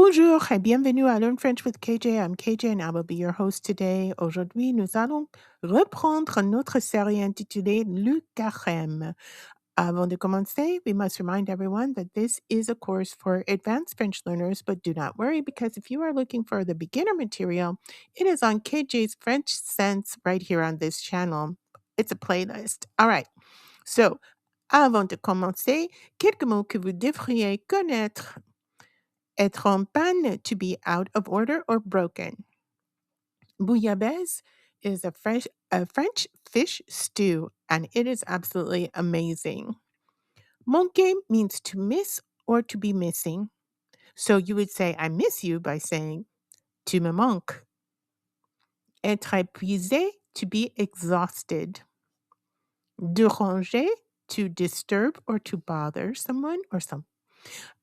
Bonjour et bienvenue à Learn French with KJ. I'm KJ and I will be your host today. Aujourd'hui, nous allons reprendre notre série intitulée Le Carême. Avant de commencer, we must remind everyone that this is a course for advanced French learners, but do not worry because if you are looking for the beginner material, it is on KJ's French Sense right here on this channel. It's a playlist. All right. So, avant de commencer, quelques mots que vous devriez connaître. Être en panne, to be out of order or broken. Bouillabaisse is a French fish stew, and it is absolutely amazing. Manquer means to miss or to be missing. So you would say, I miss you by saying, tu me manques. Être épuisé, to be exhausted. Déranger, to disturb or to bother someone or something.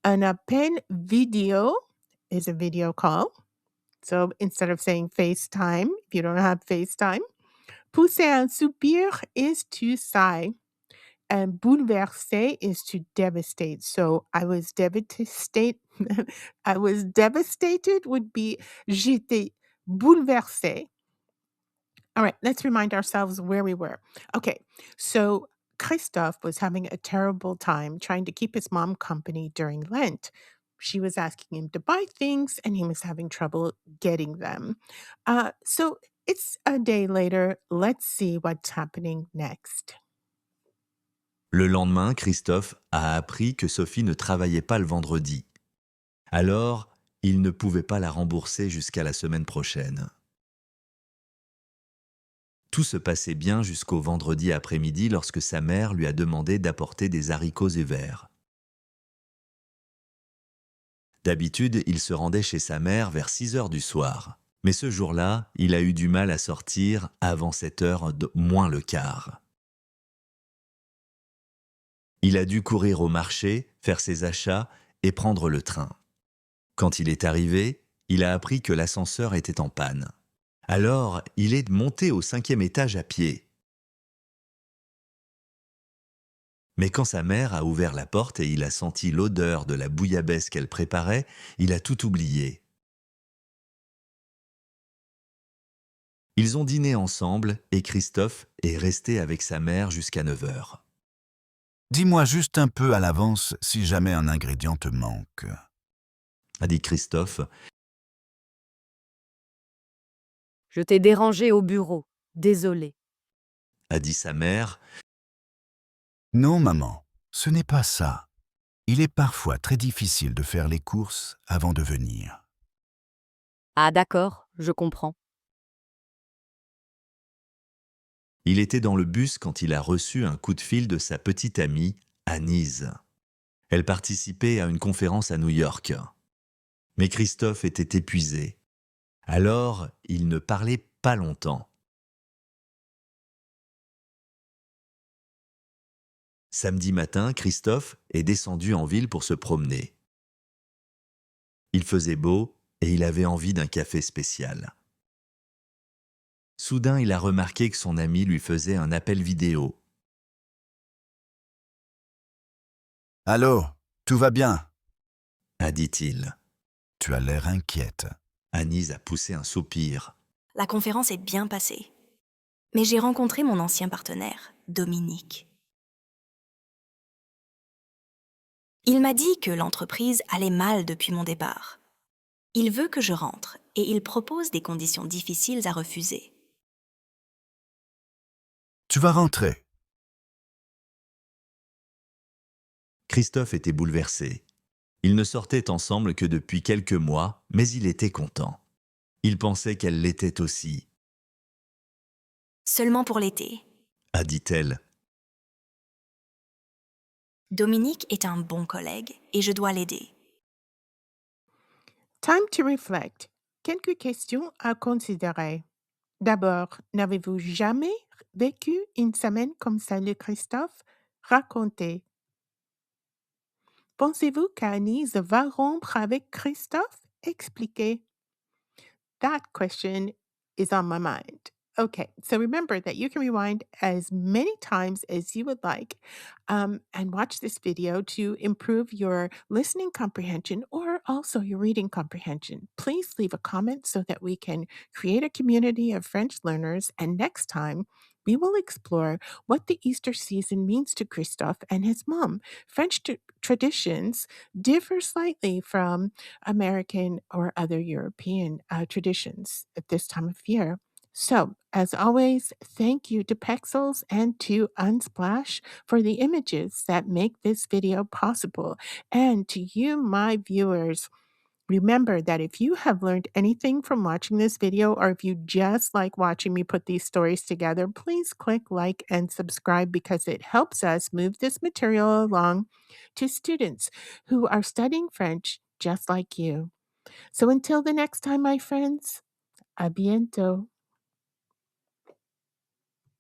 An appel video is a video call. So instead of saying FaceTime, if you don't have FaceTime, pousser un soupir is to sigh, and bouleverser is to devastate. So I was devastated. I was devastated would be j'étais bouleversée. All right, let's remind ourselves where we were. Okay, so Christophe was having a terrible time trying to keep his mom company during Lent. She was asking him to buy things and he was having trouble getting them. So it's a day later. Let's see what's happening next. Le lendemain, Christophe a appris que Sophie ne travaillait pas le vendredi. Alors, il ne pouvait pas la rembourser jusqu'à la semaine prochaine. Tout se passait bien jusqu'au vendredi après-midi lorsque sa mère lui a demandé d'apporter des haricots et verts. D'habitude, il se rendait chez sa mère vers 6 heures du soir. Mais ce jour-là, il a eu du mal à sortir avant 7 heures moins le quart. Il a dû courir au marché, faire ses achats et prendre le train. Quand il est arrivé, il a appris que l'ascenseur était en panne. Alors, il est monté au 5e étage à pied. Mais quand sa mère a ouvert la porte et il a senti l'odeur de la bouillabaisse qu'elle préparait, il a tout oublié. Ils ont dîné ensemble et Christophe est resté avec sa mère jusqu'à 9 heures. Dis-moi juste un peu à l'avance si jamais un ingrédient te manque. A dit Christophe. Je t'ai dérangé au bureau. Désolé. A dit sa mère. Non, maman, ce n'est pas ça. Il est parfois très difficile de faire les courses avant de venir. Ah d'accord, je comprends. Il était dans le bus quand il a reçu un coup de fil de sa petite amie, Anise. Elle participait à une conférence à New York. Mais Christophe était épuisé. Alors, il ne parlait pas longtemps. Samedi matin, Christophe est descendu en ville pour se promener. Il faisait beau et il avait envie d'un café spécial. Soudain, il a remarqué que son ami lui faisait un appel vidéo. « Allô, tout va bien ?» A dit-il. Tu as l'air inquiète. Anise a poussé un soupir. La conférence est bien passée. Mais j'ai rencontré mon ancien partenaire, Dominique. Il m'a dit que l'entreprise allait mal depuis mon départ. Il veut que je rentre et il propose des conditions difficiles à refuser. Tu vas rentrer. Christophe était bouleversé. Ils ne sortaient ensemble que depuis quelques mois, mais il était content. Il pensait qu'elle l'était aussi. Seulement pour l'été. A dit-elle. Dominique est un bon collègue et je dois l'aider. Time to reflect. Quelques questions à considérer. D'abord, n'avez-vous jamais vécu une semaine comme celle de Christophe? Racontez. Pensez-vous qu'Anise va rompre avec Christophe? Expliquez. That question is on my mind. Okay, so remember that you can rewind as many times as you would like and watch this video to improve your listening comprehension or also your reading comprehension. Please leave a comment so that we can create a community of French learners. And next time, we will explore what the Easter season means to Christophe and his mom. French traditions differ slightly from American or other European traditions at this time of year. So, as always, thank you to Pexels and to Unsplash for the images that make this video possible. And to you, my viewers, remember that if you have learned anything from watching this video, or if you just like watching me put these stories together, please click like and subscribe because it helps us move this material along to students who are studying French just like you. So until the next time, my friends, à bientôt.